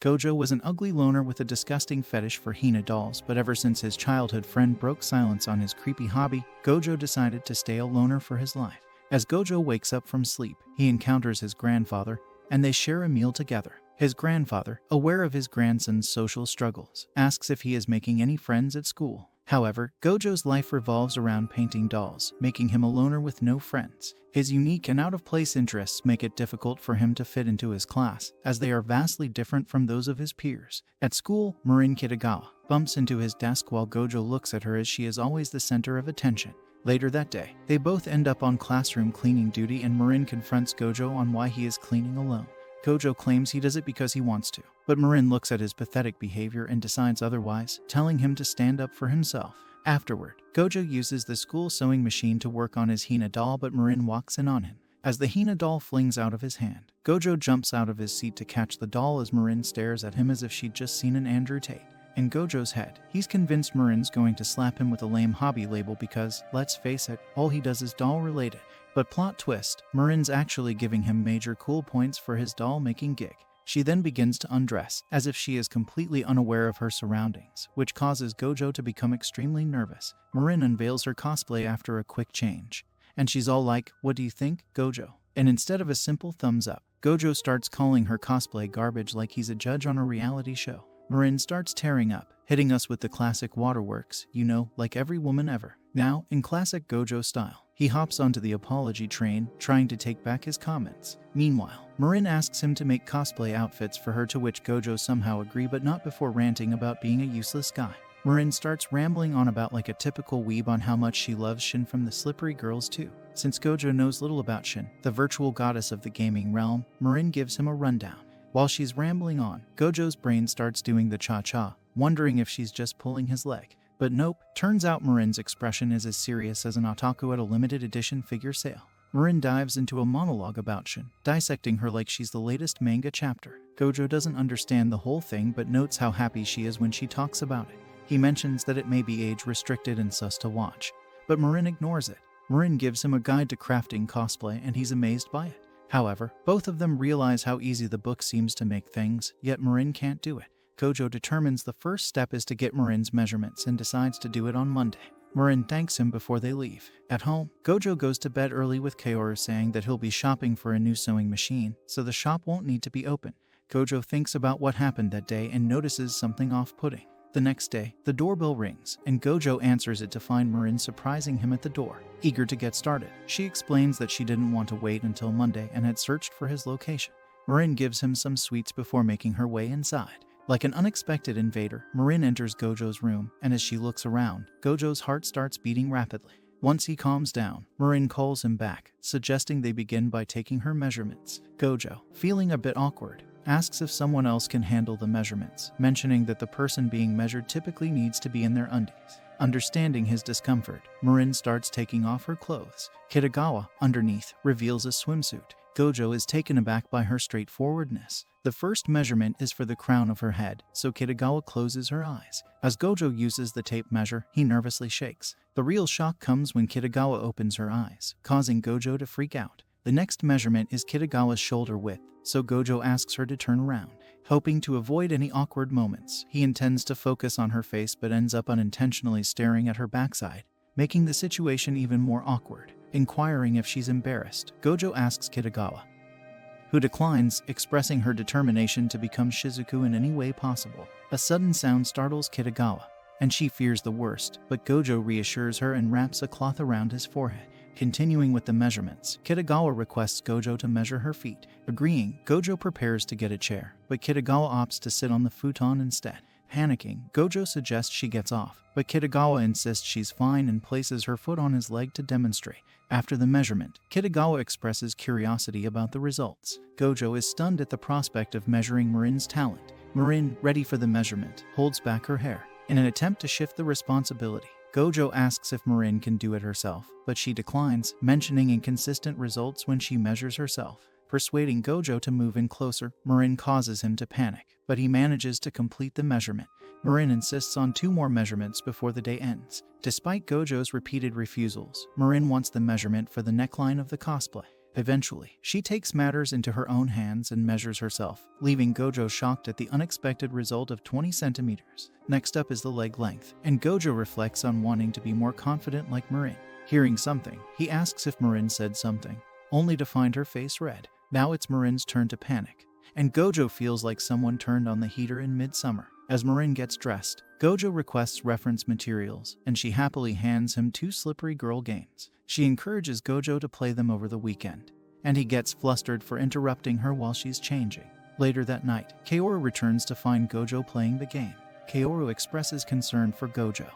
Gojo was an ugly loner with a disgusting fetish for Hina dolls, but ever since his childhood friend broke silence on his creepy hobby, Gojo decided to stay a loner for his life. As Gojo wakes up from sleep, he encounters his grandfather, and they share a meal together. His grandfather, aware of his grandson's social struggles, asks if he is making any friends at school. However, Gojo's life revolves around painting dolls, making him a loner with no friends. His unique and out-of-place interests make it difficult for him to fit into his class, as they are vastly different from those of his peers. At school, Marin Kitagawa bumps into his desk while Gojo looks at her as she is always the center of attention. Later that day, they both end up on classroom cleaning duty and Marin confronts Gojo on why he is cleaning alone. Gojo claims he does it because he wants to, but Marin looks at his pathetic behavior and decides otherwise, telling him to stand up for himself. Afterward, Gojo uses the school sewing machine to work on his Hina doll, but Marin walks in on him. As the Hina doll flings out of his hand, Gojo jumps out of his seat to catch the doll as Marin stares at him as if she'd just seen an Andrew Tate. In Gojo's head, he's convinced Marin's going to slap him with a lame hobby label because, let's face it, all he does is doll-related. But plot twist, Marin's actually giving him major cool points for his doll-making gig. She then begins to undress, as if she is completely unaware of her surroundings, which causes Gojo to become extremely nervous. Marin unveils her cosplay after a quick change, and she's all like, "What do you think, Gojo?" And instead of a simple thumbs up, Gojo starts calling her cosplay garbage like he's a judge on a reality show. Marin starts tearing up, hitting us with the classic waterworks, you know, like every woman ever. Now, in classic Gojo style, he hops onto the apology train, trying to take back his comments. Meanwhile, Marin asks him to make cosplay outfits for her, to which Gojo somehow agrees, but not before ranting about being a useless guy. Marin starts rambling on about like a typical weeb on how much she loves Shin from the Slippery Girls too. Since Gojo knows little about Shin, the virtual goddess of the gaming realm, Marin gives him a rundown. While she's rambling on, Gojo's brain starts doing the cha-cha, wondering if she's just pulling his leg. But nope, turns out Marin's expression is as serious as an otaku at a limited edition figure sale. Marin dives into a monologue about Shin, dissecting her like she's the latest manga chapter. Gojo doesn't understand the whole thing but notes how happy she is when she talks about it. He mentions that it may be age-restricted and sus to watch, but Marin ignores it. Marin gives him a guide to crafting cosplay and he's amazed by it. However, both of them realize how easy the book seems to make things, yet Marin can't do it. Gojo determines the first step is to get Marin's measurements and decides to do it on Monday. Marin thanks him before they leave. At home, Gojo goes to bed early with Kaoru saying that he'll be shopping for a new sewing machine, so the shop won't need to be open. Gojo thinks about what happened that day and notices something off-putting. The next day, the doorbell rings, and Gojo answers it to find Marin surprising him at the door. Eager to get started, she explains that she didn't want to wait until Monday and had searched for his location. Marin gives him some sweets before making her way inside. Like an unexpected invader, Marin enters Gojo's room, and as she looks around, Gojo's heart starts beating rapidly. Once he calms down, Marin calls him back, suggesting they begin by taking her measurements. Gojo, feeling a bit awkward, asks if someone else can handle the measurements, mentioning that the person being measured typically needs to be in their undies. Understanding his discomfort, Marin starts taking off her clothes. Kitagawa, underneath, reveals a swimsuit. Gojo is taken aback by her straightforwardness. The first measurement is for the crown of her head, so Kitagawa closes her eyes. As Gojo uses the tape measure, he nervously shakes. The real shock comes when Kitagawa opens her eyes, causing Gojo to freak out. The next measurement is Kitagawa's shoulder width, so Gojo asks her to turn around. Hoping to avoid any awkward moments, he intends to focus on her face but ends up unintentionally staring at her backside, making the situation even more awkward. Inquiring if she's embarrassed, Gojo asks Kitagawa, who declines, expressing her determination to become Shizuku in any way possible. A sudden sound startles Kitagawa, and she fears the worst, but Gojo reassures her and wraps a cloth around his forehead. Continuing with the measurements, Kitagawa requests Gojo to measure her feet. Agreeing, Gojo prepares to get a chair, but Kitagawa opts to sit on the futon instead. Panicking, Gojo suggests she gets off, but Kitagawa insists she's fine and places her foot on his leg to demonstrate. After the measurement, Kitagawa expresses curiosity about the results. Gojo is stunned at the prospect of measuring Marin's talent. Marin, ready for the measurement, holds back her hair. In an attempt to shift the responsibility, Gojo asks if Marin can do it herself, but she declines, mentioning inconsistent results when she measures herself. Persuading Gojo to move in closer, Marin causes him to panic, but he manages to complete the measurement. Marin insists on 2 more measurements before the day ends. Despite Gojo's repeated refusals, Marin wants the measurement for the neckline of the cosplay. Eventually, she takes matters into her own hands and measures herself, leaving Gojo shocked at the unexpected result of 20 centimeters. Next up is the leg length, and Gojo reflects on wanting to be more confident like Marin. Hearing something, he asks if Marin said something, only to find her face red. Now it's Marin's turn to panic, and Gojo feels like someone turned on the heater in midsummer. As Marin gets dressed, Gojo requests reference materials, and she happily hands him 2 slippery girl games. She encourages Gojo to play them over the weekend, and he gets flustered for interrupting her while she's changing. Later that night, Kaoru returns to find Gojo playing the game. Kaoru expresses concern for Gojo,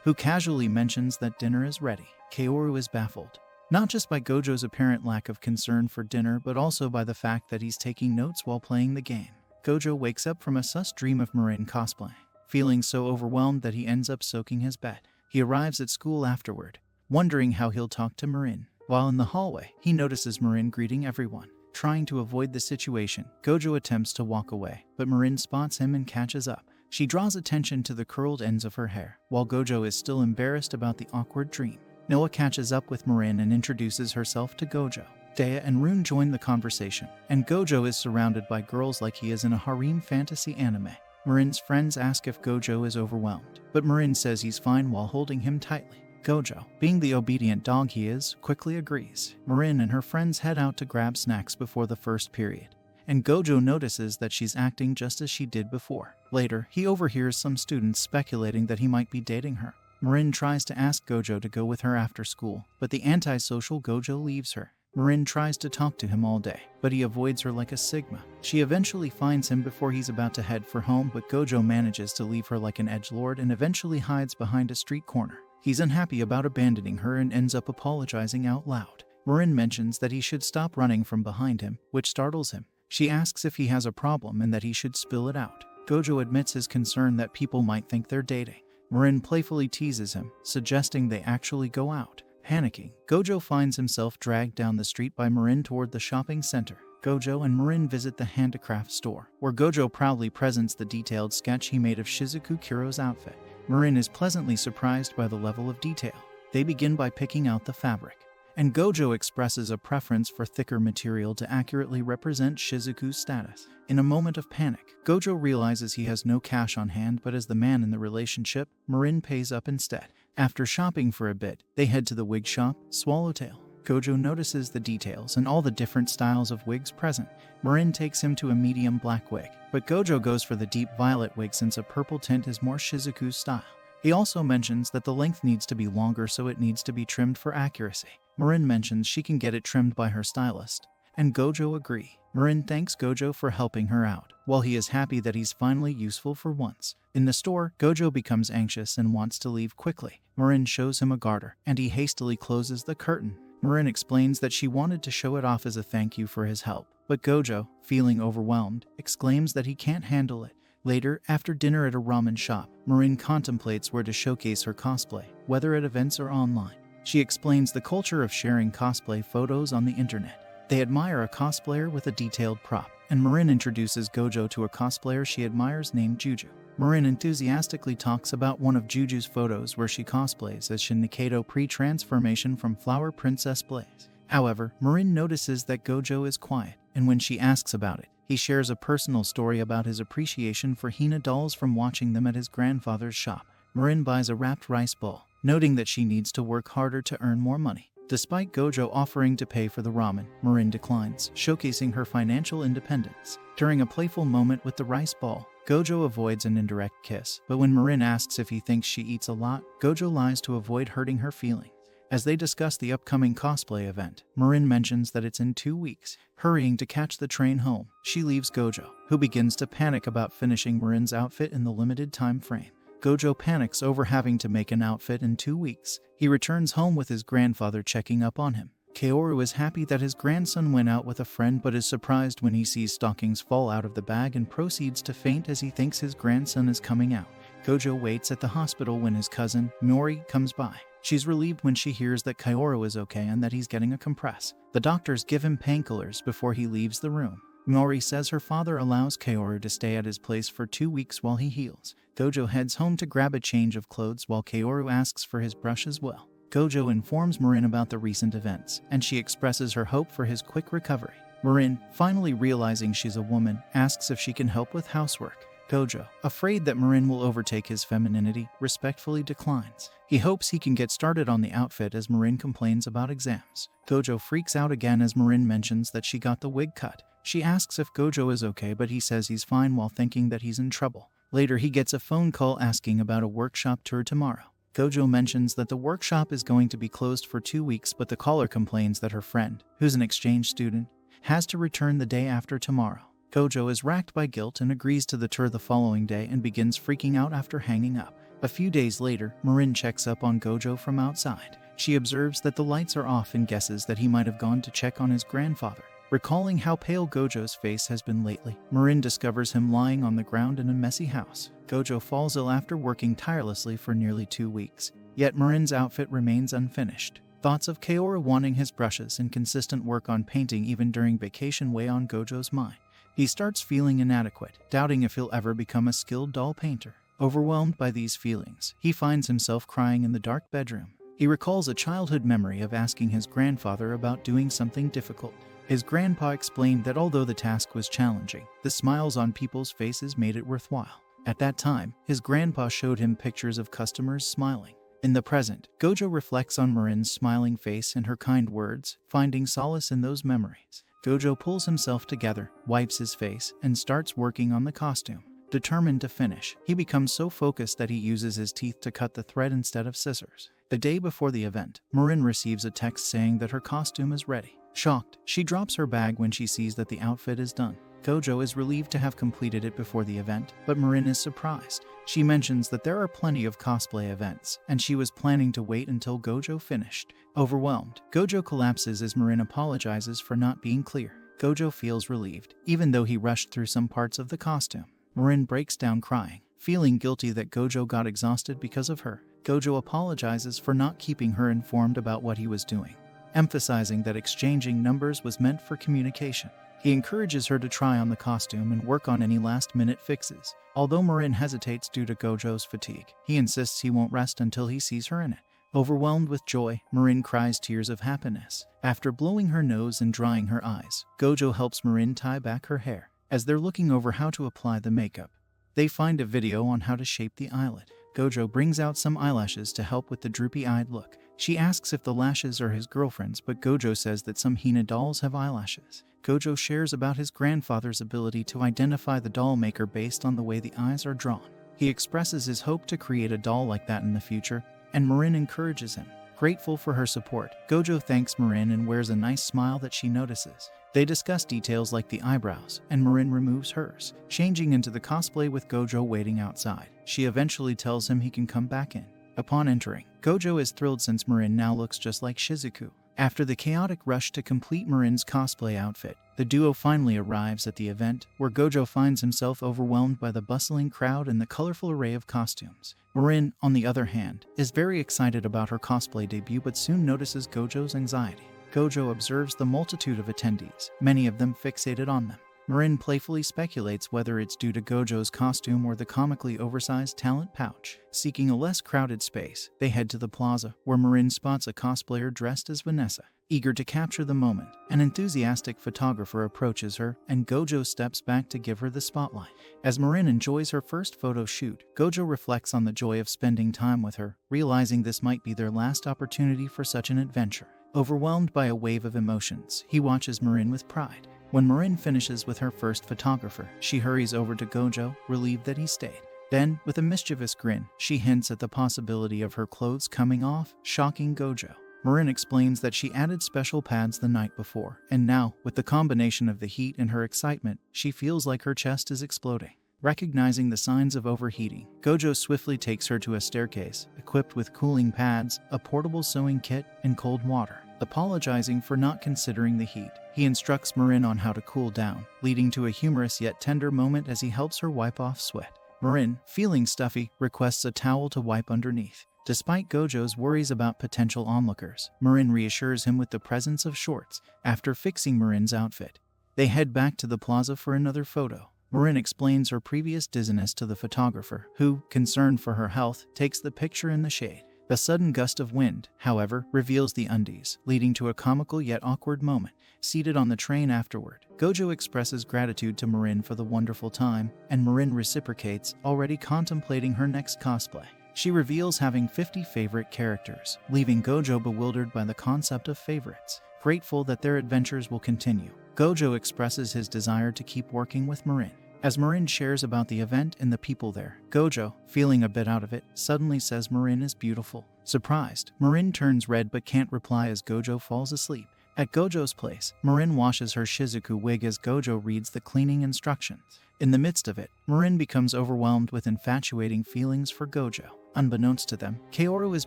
who casually mentions that dinner is ready. Kaoru is baffled, not just by Gojo's apparent lack of concern for dinner, but also by the fact that he's taking notes while playing the game. Gojo wakes up from a sus dream of Marin cosplay, feeling so overwhelmed that he ends up soaking his bed. He arrives at school afterward, wondering how he'll talk to Marin. While in the hallway, he notices Marin greeting everyone. Trying to avoid the situation, Gojo attempts to walk away, but Marin spots him and catches up. She draws attention to the curled ends of her hair, while Gojo is still embarrassed about the awkward dream. Noah catches up with Marin and introduces herself to Gojo. Dea and Rune join the conversation, and Gojo is surrounded by girls like he is in a harem fantasy anime. Marin's friends ask if Gojo is overwhelmed, but Marin says he's fine while holding him tightly. Gojo, being the obedient dog he is, quickly agrees. Marin and her friends head out to grab snacks before the first period, and Gojo notices that she's acting just as she did before. Later, he overhears some students speculating that he might be dating her. Marin tries to ask Gojo to go with her after school, but the antisocial Gojo leaves her. Marin tries to talk to him all day, but he avoids her like a Sigma. She eventually finds him before he's about to head for home, but Gojo manages to leave her like an edgelord and eventually hides behind a street corner. He's unhappy about abandoning her and ends up apologizing out loud. Marin mentions that he should stop running from behind him, which startles him. She asks if he has a problem and that he should spill it out. Gojo admits his concern that people might think they're dating. Marin playfully teases him, suggesting they actually go out. Panicking, Gojo finds himself dragged down the street by Marin toward the shopping center. Gojo and Marin visit the handicraft store, where Gojo proudly presents the detailed sketch he made of Shizuku Kuro's outfit. Marin is pleasantly surprised by the level of detail. They begin by picking out the fabric, and Gojo expresses a preference for thicker material to accurately represent Shizuku's status. In a moment of panic, Gojo realizes he has no cash on hand, but as the man in the relationship, Marin pays up instead. After shopping for a bit, they head to the wig shop, Swallowtail. Gojo notices the details and all the different styles of wigs present. Marin takes him to a medium black wig, but Gojo goes for the deep violet wig since a purple tint is more Shizuku's style. He also mentions that the length needs to be longer, so it needs to be trimmed for accuracy. Marin mentions she can get it trimmed by her stylist, and Gojo agree. Marin thanks Gojo for helping her out, while he is happy that he's finally useful for once. In the store, Gojo becomes anxious and wants to leave quickly. Marin shows him a garter, and he hastily closes the curtain. Marin explains that she wanted to show it off as a thank you for his help, but Gojo, feeling overwhelmed, exclaims that he can't handle it. Later, after dinner at a ramen shop, Marin contemplates where to showcase her cosplay, whether at events or online. She explains the culture of sharing cosplay photos on the internet. They admire a cosplayer with a detailed prop, and Marin introduces Gojo to a cosplayer she admires named Juju. Marin enthusiastically talks about one of Juju's photos where she cosplays as Shin Nikaido pre-transformation from Flower Princess Blaze. However, Marin notices that Gojo is quiet, and when she asks about it, he shares a personal story about his appreciation for Hina dolls from watching them at his grandfather's shop. Marin buys a wrapped rice bowl, noting that she needs to work harder to earn more money. Despite Gojo offering to pay for the ramen, Marin declines, showcasing her financial independence. During a playful moment with the rice ball, Gojo avoids an indirect kiss, but when Marin asks if he thinks she eats a lot, Gojo lies to avoid hurting her feelings. As they discuss the upcoming cosplay event, Marin mentions that it's in 2 weeks. Hurrying to catch the train home, she leaves Gojo, who begins to panic about finishing Marin's outfit in the limited time frame. Gojo panics over having to make an outfit in 2 weeks. He returns home with his grandfather checking up on him. Kaoru is happy that his grandson went out with a friend, but is surprised when he sees stockings fall out of the bag and proceeds to faint as he thinks his grandson is coming out. Gojo waits at the hospital when his cousin, Mori, comes by. She's relieved when she hears that Kaoru is okay and that he's getting a compress. The doctors give him painkillers before he leaves the room. Mori says her father allows Kaoru to stay at his place for 2 weeks while he heals. Gojo heads home to grab a change of clothes while Kaoru asks for his brush as well. Gojo informs Marin about the recent events, and she expresses her hope for his quick recovery. Marin, finally realizing she's a woman, asks if she can help with housework. Gojo, afraid that Marin will overtake his femininity, respectfully declines. He hopes he can get started on the outfit as Marin complains about exams. Gojo freaks out again as Marin mentions that she got the wig cut. She asks if Gojo is okay, but he says he's fine while thinking that he's in trouble. Later, he gets a phone call asking about a workshop tour tomorrow. Gojo mentions that the workshop is going to be closed for 2 weeks, but the caller complains that her friend, who's an exchange student, has to return the day after tomorrow. Gojo is racked by guilt and agrees to the tour the following day and begins freaking out after hanging up. A few days later, Marin checks up on Gojo from outside. She observes that the lights are off and guesses that he might have gone to check on his grandfather. Recalling how pale Gojo's face has been lately, Marin discovers him lying on the ground in a messy house. Gojo falls ill after working tirelessly for nearly 2 weeks, yet Marin's outfit remains unfinished. Thoughts of Kaora wanting his brushes and consistent work on painting even during vacation weigh on Gojo's mind. He starts feeling inadequate, doubting if he'll ever become a skilled doll painter. Overwhelmed by these feelings, he finds himself crying in the dark bedroom. He recalls a childhood memory of asking his grandfather about doing something difficult. His grandpa explained that although the task was challenging, the smiles on people's faces made it worthwhile. At that time, his grandpa showed him pictures of customers smiling. In the present, Gojo reflects on Marin's smiling face and her kind words, finding solace in those memories. Gojo pulls himself together, wipes his face, and starts working on the costume. Determined to finish, he becomes so focused that he uses his teeth to cut the thread instead of scissors. The day before the event, Marin receives a text saying that her costume is ready. Shocked, she drops her bag when she sees that the outfit is done. Gojo is relieved to have completed it before the event, but Marin is surprised. She mentions that there are plenty of cosplay events, and she was planning to wait until Gojo finished. Overwhelmed, Gojo collapses as Marin apologizes for not being clear. Gojo feels relieved, even though he rushed through some parts of the costume. Marin breaks down crying, feeling guilty that Gojo got exhausted because of her. Gojo apologizes for not keeping her informed about what he was doing, emphasizing that exchanging numbers was meant for communication. He encourages her to try on the costume and work on any last-minute fixes. Although Marin hesitates due to Gojo's fatigue, he insists he won't rest until he sees her in it. Overwhelmed with joy, Marin cries tears of happiness. After blowing her nose and drying her eyes, Gojo helps Marin tie back her hair. As they're looking over how to apply the makeup, they find a video on how to shape the eyelid. Gojo brings out some eyelashes to help with the droopy-eyed look. She asks if the lashes are his girlfriend's, but Gojo says that some Hina dolls have eyelashes. Gojo shares about his grandfather's ability to identify the doll maker based on the way the eyes are drawn. He expresses his hope to create a doll like that in the future, and Marin encourages him. Grateful for her support, Gojo thanks Marin and wears a nice smile that she notices. They discuss details like the eyebrows, and Marin removes hers. Changing into the cosplay with Gojo waiting outside, she eventually tells him he can come back in. Upon entering, Gojo is thrilled since Marin now looks just like Shizuku. After the chaotic rush to complete Marin's cosplay outfit, the duo finally arrives at the event, where Gojo finds himself overwhelmed by the bustling crowd and the colorful array of costumes. Marin, on the other hand, is very excited about her cosplay debut but soon notices Gojo's anxiety. Gojo observes the multitude of attendees, many of them fixated on them. Marin playfully speculates whether it's due to Gojo's costume or the comically oversized talent pouch. Seeking a less crowded space, they head to the plaza, where Marin spots a cosplayer dressed as Vanessa. Eager to capture the moment, an enthusiastic photographer approaches her, and Gojo steps back to give her the spotlight. As Marin enjoys her first photo shoot, Gojo reflects on the joy of spending time with her, realizing this might be their last opportunity for such an adventure. Overwhelmed by a wave of emotions, he watches Marin with pride. When Marin finishes with her first photographer, she hurries over to Gojo, relieved that he stayed. Then, with a mischievous grin, she hints at the possibility of her clothes coming off, shocking Gojo. Marin explains that she added special pads the night before, and now, with the combination of the heat and her excitement, she feels like her chest is exploding. Recognizing the signs of overheating, Gojo swiftly takes her to a staircase, equipped with cooling pads, a portable sewing kit, and cold water. Apologizing for not considering the heat, he instructs Marin on how to cool down, leading to a humorous yet tender moment as he helps her wipe off sweat. Marin, feeling stuffy, requests a towel to wipe underneath. Despite Gojo's worries about potential onlookers, Marin reassures him with the presence of shorts. After fixing Marin's outfit, they head back to the plaza for another photo. Marin explains her previous dizziness to the photographer, who, concerned for her health, takes the picture in the shade. A sudden gust of wind, however, reveals the undies, leading to a comical yet awkward moment. Seated on the train afterward, Gojo expresses gratitude to Marin for the wonderful time, and Marin reciprocates, already contemplating her next cosplay. She reveals having 50 favorite characters, leaving Gojo bewildered by the concept of favorites. Grateful that their adventures will continue, Gojo expresses his desire to keep working with Marin. As Marin shares about the event and the people there, Gojo, feeling a bit out of it, suddenly says Marin is beautiful. Surprised, Marin turns red but can't reply as Gojo falls asleep. At Gojo's place, Marin washes her Shizuku wig as Gojo reads the cleaning instructions. In the midst of it, Marin becomes overwhelmed with infatuating feelings for Gojo. Unbeknownst to them, Kaoru is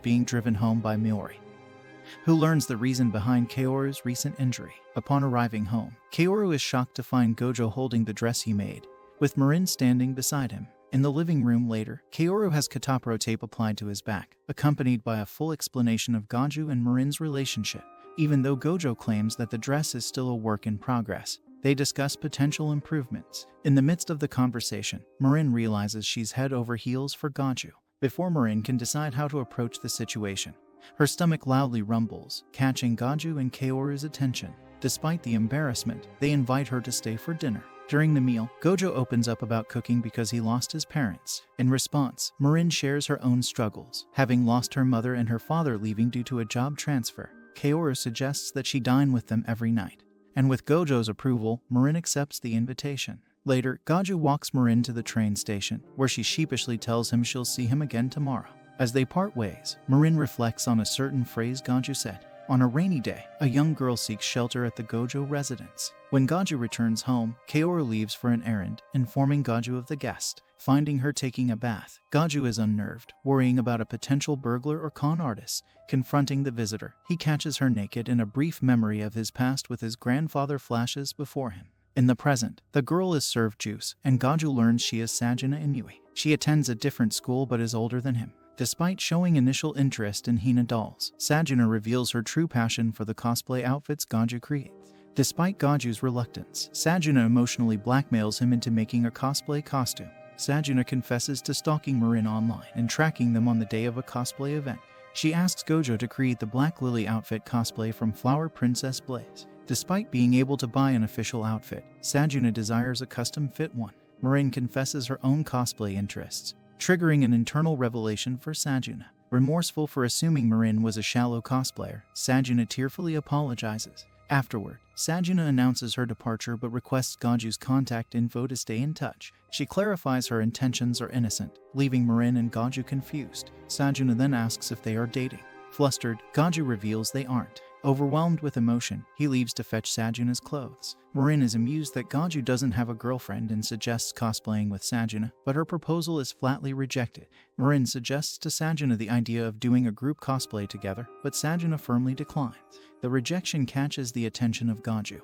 being driven home by Miori, who learns the reason behind Kaoru's recent injury. Upon arriving home, Kaoru is shocked to find Gojo holding the dress he made, with Marin standing beside him. In the living room later, Kaoru has Katapro tape applied to his back, accompanied by a full explanation of Gojo and Marin's relationship. Even though Gojo claims that the dress is still a work in progress, they discuss potential improvements. In the midst of the conversation, Marin realizes she's head over heels for Gojo. Before Marin can decide how to approach the situation, her stomach loudly rumbles, catching Gojo and Kaoru's attention. Despite the embarrassment, they invite her to stay for dinner. During the meal, Gojo opens up about cooking because he lost his parents. In response, Marin shares her own struggles, having lost her mother and her father leaving due to a job transfer. Kaoru suggests that she dine with them every night, and with Gojo's approval, Marin accepts the invitation. Later, Gojo walks Marin to the train station, where she sheepishly tells him she'll see him again tomorrow. As they part ways, Marin reflects on a certain phrase Gojo said. On a rainy day, a young girl seeks shelter at the Gojo residence. When Gojo returns home, Kaoru leaves for an errand, informing Gojo of the guest. Finding her taking a bath, Gojo is unnerved, worrying about a potential burglar or con artist. Confronting the visitor, he catches her naked, and a brief memory of his past with his grandfather flashes before him. In the present, the girl is served juice, and Gojo learns she is Sajuna Inui. She attends a different school but is older than him. Despite showing initial interest in Hina dolls, Sajuna reveals her true passion for the cosplay outfits Gojo creates. Despite Gojo's reluctance, Sajuna emotionally blackmails him into making a cosplay costume. Sajuna confesses to stalking Marin online and tracking them on the day of a cosplay event. She asks Gojo to create the Black Lily outfit cosplay from Flower Princess Blaze. Despite being able to buy an official outfit, Sajuna desires a custom-fit one. Marin confesses her own cosplay interests, triggering an internal revelation for Sajuna. Remorseful for assuming Marin was a shallow cosplayer, Sajuna tearfully apologizes. Afterward, Sajuna announces her departure but requests Gojo's contact info to stay in touch. She clarifies her intentions are innocent, leaving Marin and Gojo confused. Sajuna then asks if they are dating. Flustered, Gojo reveals they aren't. Overwhelmed with emotion, he leaves to fetch Sajuna's clothes. Marin is amused that Gojo doesn't have a girlfriend and suggests cosplaying with Sajuna, but her proposal is flatly rejected. Marin suggests to Sajuna the idea of doing a group cosplay together, but Sajuna firmly declines. The rejection catches the attention of Gojo,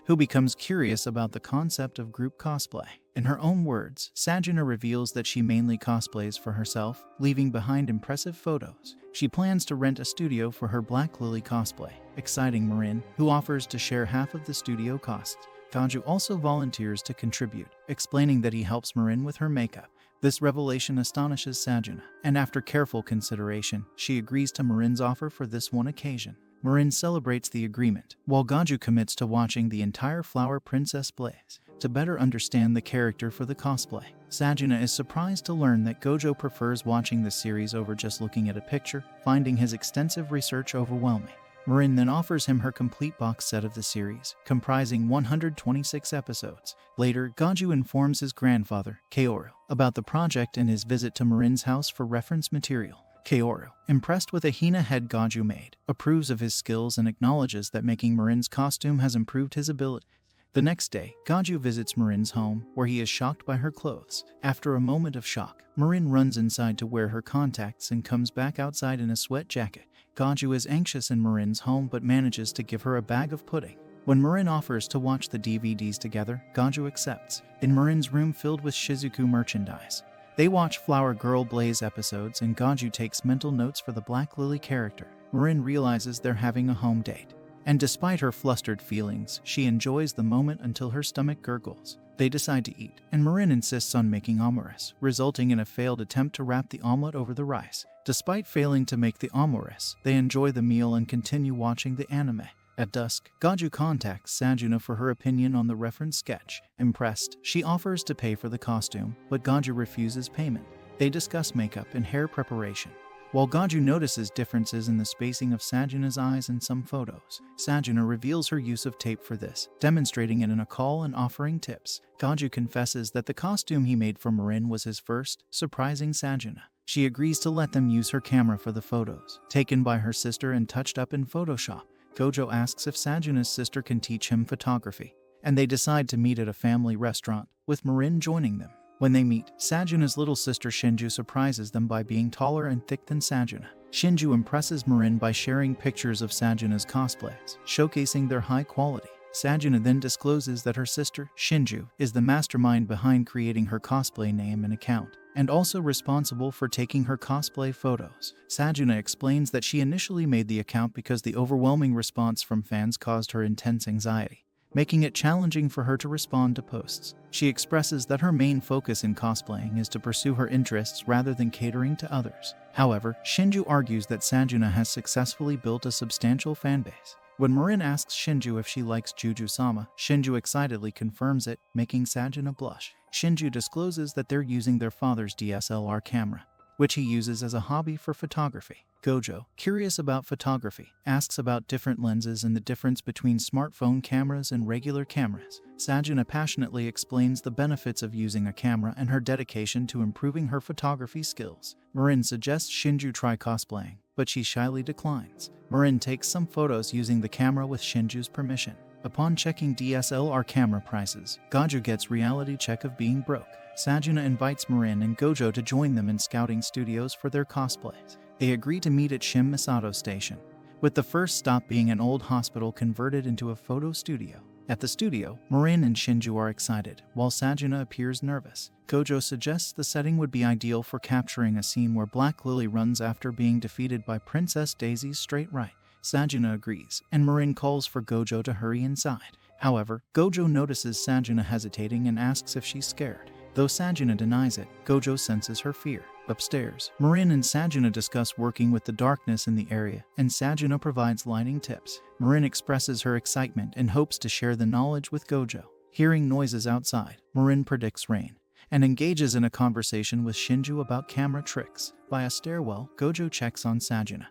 who becomes curious about the concept of group cosplay. In her own words, Sajuna reveals that she mainly cosplays for herself, leaving behind impressive photos. She plans to rent a studio for her Black Lily cosplay, exciting Marin, who offers to share half of the studio costs. Gojo also volunteers to contribute, explaining that he helps Marin with her makeup. This revelation astonishes Sajuna, and after careful consideration, she agrees to Marin's offer for this one occasion. Marin celebrates the agreement, while Gojo commits to watching the entire Flower Princess Blaze to better understand the character for the cosplay. Sajuna is surprised to learn that Gojo prefers watching the series over just looking at a picture, finding his extensive research overwhelming. Marin then offers him her complete box set of the series, comprising 126 episodes. Later, Gojo informs his grandfather, Kaoru, about the project and his visit to Marin's house for reference material. Kaoru, impressed with a Hina head Gojo made, approves of his skills and acknowledges that making Marin's costume has improved his ability. The next day, Gojo visits Marin's home, where he is shocked by her clothes. After a moment of shock, Marin runs inside to wear her contacts and comes back outside in a sweat jacket. Gojo is anxious in Marin's home but manages to give her a bag of pudding. When Marin offers to watch the DVDs together, Gojo accepts. In Marin's room filled with Shizuku merchandise, they watch Flower Girl Blaze episodes and Gojo takes mental notes for the Black Lily character. Marin realizes they're having a home date, and despite her flustered feelings, she enjoys the moment until her stomach gurgles. They decide to eat, and Marin insists on making omelet, resulting in a failed attempt to wrap the omelet over the rice. Despite failing to make the omuris, they enjoy the meal and continue watching the anime. At dusk, Gojo contacts Sajuna for her opinion on the reference sketch. Impressed, she offers to pay for the costume, but Gojo refuses payment. They discuss makeup and hair preparation. While Gojo notices differences in the spacing of Sajuna's eyes in some photos, Sajuna reveals her use of tape for this, demonstrating it in a call and offering tips. Gojo confesses that the costume he made for Marin was his first, surprising Sajuna. She agrees to let them use her camera for the photos, taken by her sister and touched up in Photoshop. Gojo asks if Sajuna's sister can teach him photography, and they decide to meet at a family restaurant, with Marin joining them. When they meet, Sajuna's little sister Shinju surprises them by being taller and thick than Sajuna. Shinju impresses Marin by sharing pictures of Sajuna's cosplays, showcasing their high quality. Sajuna then discloses that her sister, Shinju, is the mastermind behind creating her cosplay name and account, and also responsible for taking her cosplay photos. Sajuna explains that she initially made the account because the overwhelming response from fans caused her intense anxiety, making it challenging for her to respond to posts. She expresses that her main focus in cosplaying is to pursue her interests rather than catering to others. However, Shinju argues that Sajuna has successfully built a substantial fanbase. When Marin asks Shinju if she likes Juju-sama, Shinju excitedly confirms it, making Sajuna blush. Shinju discloses that they're using their father's DSLR camera, which he uses as a hobby for photography. Gojo, curious about photography, asks about different lenses and the difference between smartphone cameras and regular cameras. Sajuna passionately explains the benefits of using a camera and her dedication to improving her photography skills. Marin suggests Shinju try cosplaying, but she shyly declines. Marin takes some photos using the camera with Shinju's permission. Upon checking DSLR camera prices, Gojo gets reality check of being broke. Sajuna invites Marin and Gojo to join them in scouting studios for their cosplays. They agree to meet at Shim Misato Station, with the first stop being an old hospital converted into a photo studio. At the studio, Marin and Shinju are excited, while Sajuna appears nervous. Gojo suggests the setting would be ideal for capturing a scene where Black Lily runs after being defeated by Princess Daisy's straight right. Sajuna agrees, and Marin calls for Gojo to hurry inside. However, Gojo notices Sajuna hesitating and asks if she's scared. Though Sajuna denies it, Gojo senses her fear. Upstairs, Marin and Sajuna discuss working with the darkness in the area, and Sajuna provides lighting tips. Marin expresses her excitement and hopes to share the knowledge with Gojo. Hearing noises outside, Marin predicts rain, and engages in a conversation with Shinju about camera tricks. By a stairwell, Gojo checks on Sajuna,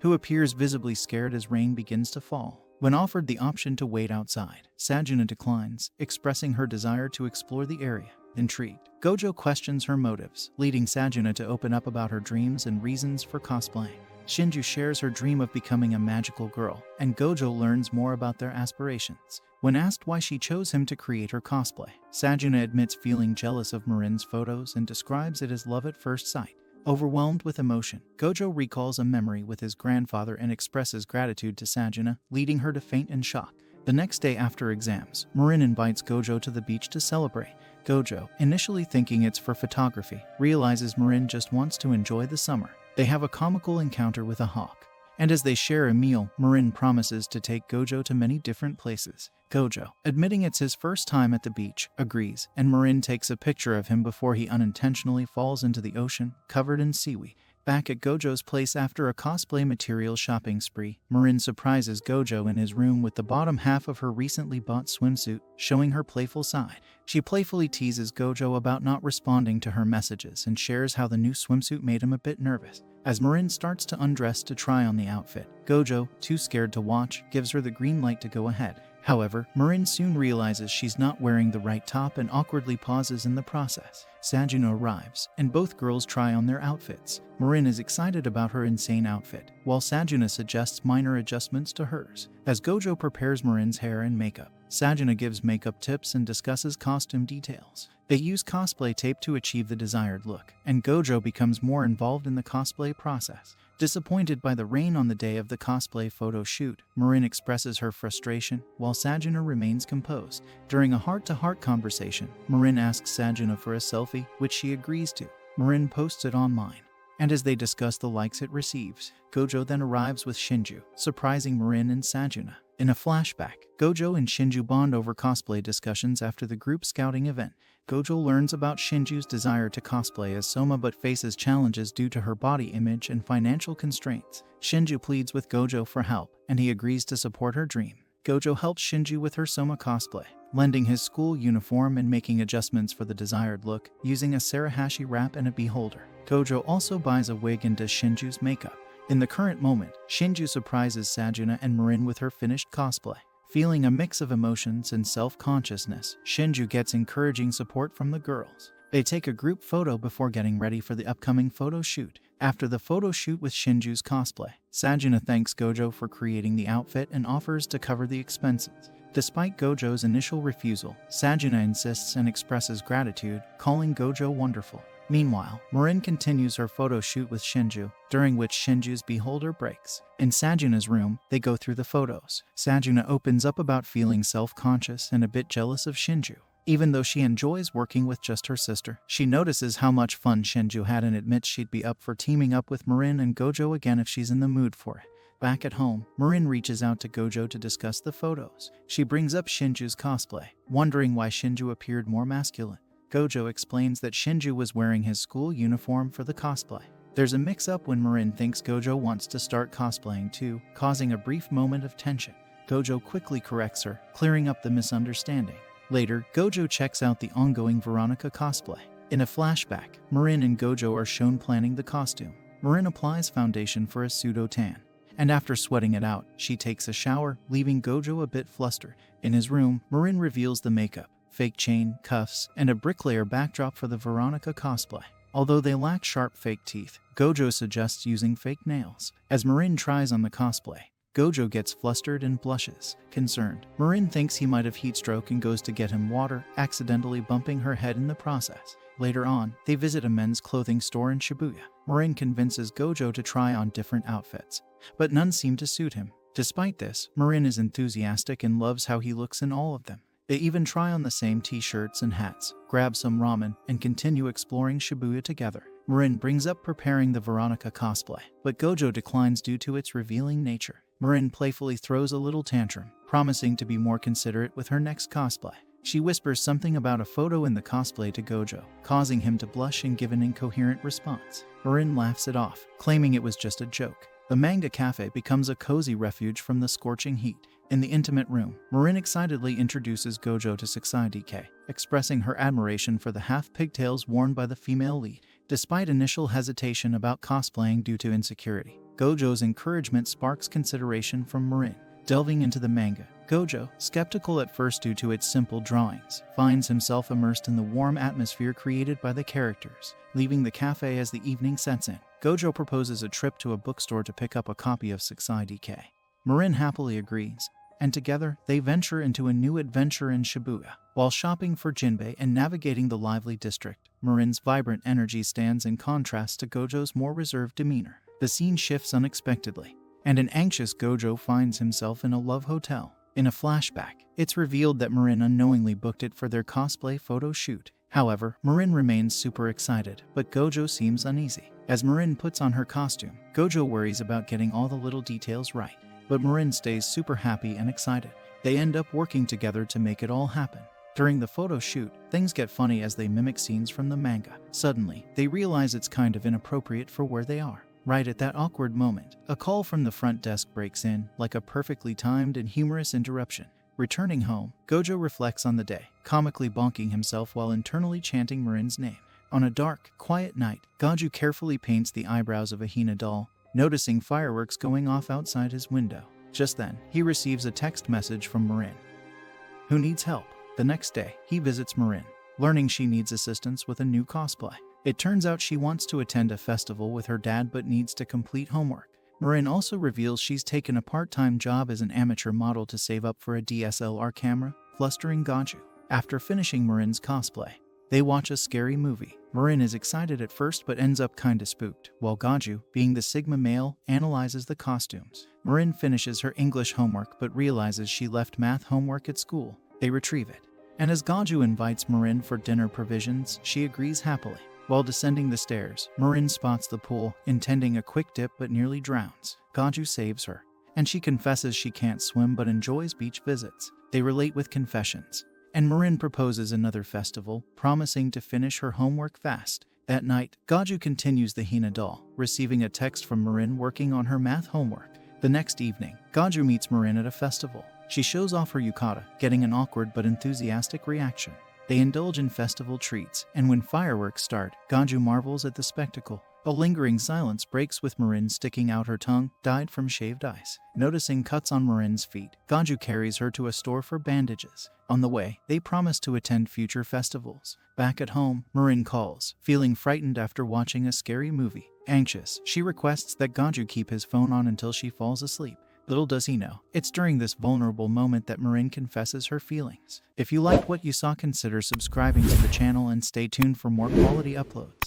who appears visibly scared as rain begins to fall. When offered the option to wait outside, Sajuna declines, expressing her desire to explore the area. Intrigued, Gojo questions her motives, leading Sajuna to open up about her dreams and reasons for cosplaying. Shinju shares her dream of becoming a magical girl, and Gojo learns more about their aspirations. When asked why she chose him to create her cosplay, Sajuna admits feeling jealous of Marin's photos and describes it as love at first sight. Overwhelmed with emotion, Gojo recalls a memory with his grandfather and expresses gratitude to Sajuna, leading her to faint in shock. The next day after exams, Marin invites Gojo to the beach to celebrate. Gojo, initially thinking it's for photography, realizes Marin just wants to enjoy the summer. They have a comical encounter with a hawk, and as they share a meal, Marin promises to take Gojo to many different places. Gojo, admitting it's his first time at the beach, agrees, and Marin takes a picture of him before he unintentionally falls into the ocean, covered in seaweed. Back at Gojo's place after a cosplay material shopping spree, Marin surprises Gojo in his room with the bottom half of her recently bought swimsuit, showing her playful side. She playfully teases Gojo about not responding to her messages and shares how the new swimsuit made him a bit nervous. As Marin starts to undress to try on the outfit, Gojo, too scared to watch, gives her the green light to go ahead. However, Marin soon realizes she's not wearing the right top and awkwardly pauses in the process. Sajuna arrives, and both girls try on their outfits. Marin is excited about her insane outfit, while Sajuna suggests minor adjustments to hers. As Gojo prepares Marin's hair and makeup, Sajuna gives makeup tips and discusses costume details. They use cosplay tape to achieve the desired look, and Gojo becomes more involved in the cosplay process. Disappointed by the rain on the day of the cosplay photo shoot, Marin expresses her frustration, while Sajuna remains composed. During a heart-to-heart conversation, Marin asks Sajuna for a selfie, which she agrees to. Marin posts it online, and as they discuss the likes it receives, Gojo then arrives with Shinju, surprising Marin and Sajuna. In a flashback, Gojo and Shinju bond over cosplay discussions after the group scouting event. Gojo learns about Shinju's desire to cosplay as Soma but faces challenges due to her body image and financial constraints. Shinju pleads with Gojo for help, and he agrees to support her dream. Gojo helps Shinju with her Soma cosplay, lending his school uniform and making adjustments for the desired look, using a Sarahashi wrap and a beholder. Gojo also buys a wig and does Shinju's makeup. In the current moment, Shinju surprises Sajuna and Marin with her finished cosplay. Feeling a mix of emotions and self-consciousness, Shinju gets encouraging support from the girls. They take a group photo before getting ready for the upcoming photo shoot. After the photo shoot with Shinju's cosplay, Sajuna thanks Gojo for creating the outfit and offers to cover the expenses. Despite Gojo's initial refusal, Sajuna insists and expresses gratitude, calling Gojo wonderful. Meanwhile, Marin continues her photo shoot with Shinju, during which Shinju's beholder breaks. In Sajuna's room, they go through the photos. Sajuna opens up about feeling self-conscious and a bit jealous of Shinju. Even though she enjoys working with just her sister, she notices how much fun Shinju had and admits she'd be up for teaming up with Marin and Gojo again if she's in the mood for it. Back at home, Marin reaches out to Gojo to discuss the photos. She brings up Shinju's cosplay, wondering why Shinju appeared more masculine. Gojo explains that Shinju was wearing his school uniform for the cosplay. There's a mix-up when Marin thinks Gojo wants to start cosplaying too, causing a brief moment of tension. Gojo quickly corrects her, clearing up the misunderstanding. Later, Gojo checks out the ongoing Veronica cosplay. In a flashback, Marin and Gojo are shown planning the costume. Marin applies foundation for a pseudo-tan, and after sweating it out, she takes a shower, leaving Gojo a bit flustered. In his room, Marin reveals the makeup, fake chain, cuffs, and a bricklayer backdrop for the Veronica cosplay. Although they lack sharp fake teeth, Gojo suggests using fake nails. As Marin tries on the cosplay, Gojo gets flustered and blushes. Concerned, Marin thinks he might have heat stroke and goes to get him water, accidentally bumping her head in the process. Later on, they visit a men's clothing store in Shibuya. Marin convinces Gojo to try on different outfits, but none seem to suit him. Despite this, Marin is enthusiastic and loves how he looks in all of them. They even try on the same t-shirts and hats, grab some ramen, and continue exploring Shibuya together. Marin brings up preparing the Veronica cosplay, but Gojo declines due to its revealing nature. Marin playfully throws a little tantrum, promising to be more considerate with her next cosplay. She whispers something about a photo in the cosplay to Gojo, causing him to blush and give an incoherent response. Marin laughs it off, claiming it was just a joke. The manga cafe becomes a cozy refuge from the scorching heat. In the intimate room, Marin excitedly introduces Gojo to Sakusa DK, expressing her admiration for the half-pigtails worn by the female lead. Despite initial hesitation about cosplaying due to insecurity, Gojo's encouragement sparks consideration from Marin. Delving into the manga, Gojo, skeptical at first due to its simple drawings, finds himself immersed in the warm atmosphere created by the characters. Leaving the cafe as the evening sets in, Gojo proposes a trip to a bookstore to pick up a copy of Sakusa DK. Marin happily agrees, and together they venture into a new adventure in Shibuya. While shopping for Jinbei and navigating the lively district, Marin's vibrant energy stands in contrast to Gojo's more reserved demeanor. The scene shifts unexpectedly, and an anxious Gojo finds himself in a love hotel. In a flashback, it's revealed that Marin unknowingly booked it for their cosplay photo shoot. However, Marin remains super excited, but Gojo seems uneasy. As Marin puts on her costume, Gojo worries about getting all the little details right, but Marin stays super happy and excited. They end up working together to make it all happen. During the photo shoot, things get funny as they mimic scenes from the manga. Suddenly, they realize it's kind of inappropriate for where they are. Right at that awkward moment, a call from the front desk breaks in, like a perfectly timed and humorous interruption. Returning home, Gojo reflects on the day, comically bonking himself while internally chanting Marin's name. On a dark, quiet night, Gojo carefully paints the eyebrows of a Hina doll, noticing fireworks going off outside his window. Just then, he receives a text message from Marin, who needs help. The next day, he visits Marin, learning she needs assistance with a new cosplay. It turns out she wants to attend a festival with her dad but needs to complete homework. Marin also reveals she's taken a part-time job as an amateur model to save up for a DSLR camera, flustering Gojo. After finishing Marin's cosplay, they watch a scary movie. Marin is excited at first but ends up kinda spooked, while Gojo, being the Sigma male, analyzes the costumes. Marin finishes her English homework but realizes she left math homework at school. They retrieve it, and as Gojo invites Marin for dinner provisions, she agrees happily. While descending the stairs, Marin spots the pool, intending a quick dip but nearly drowns. Gojo saves her, and she confesses she can't swim but enjoys beach visits. They relate with confessions, and Marin proposes another festival, promising to finish her homework fast. That night, Goju continues the Hina doll, receiving a text from Marin working on her math homework. The next evening, Goju meets Marin at a festival. She shows off her yukata, getting an awkward but enthusiastic reaction. They indulge in festival treats, and when fireworks start, Goju marvels at the spectacle. A lingering silence breaks with Marin sticking out her tongue, dyed from shaved ice. Noticing cuts on Marin's feet, Goju carries her to a store for bandages. On the way, they promise to attend future festivals. Back at home, Marin calls, feeling frightened after watching a scary movie. Anxious, she requests that Goju keep his phone on until she falls asleep. Little does he know, it's during this vulnerable moment that Marin confesses her feelings. If you liked what you saw, consider subscribing to the channel and stay tuned for more quality uploads.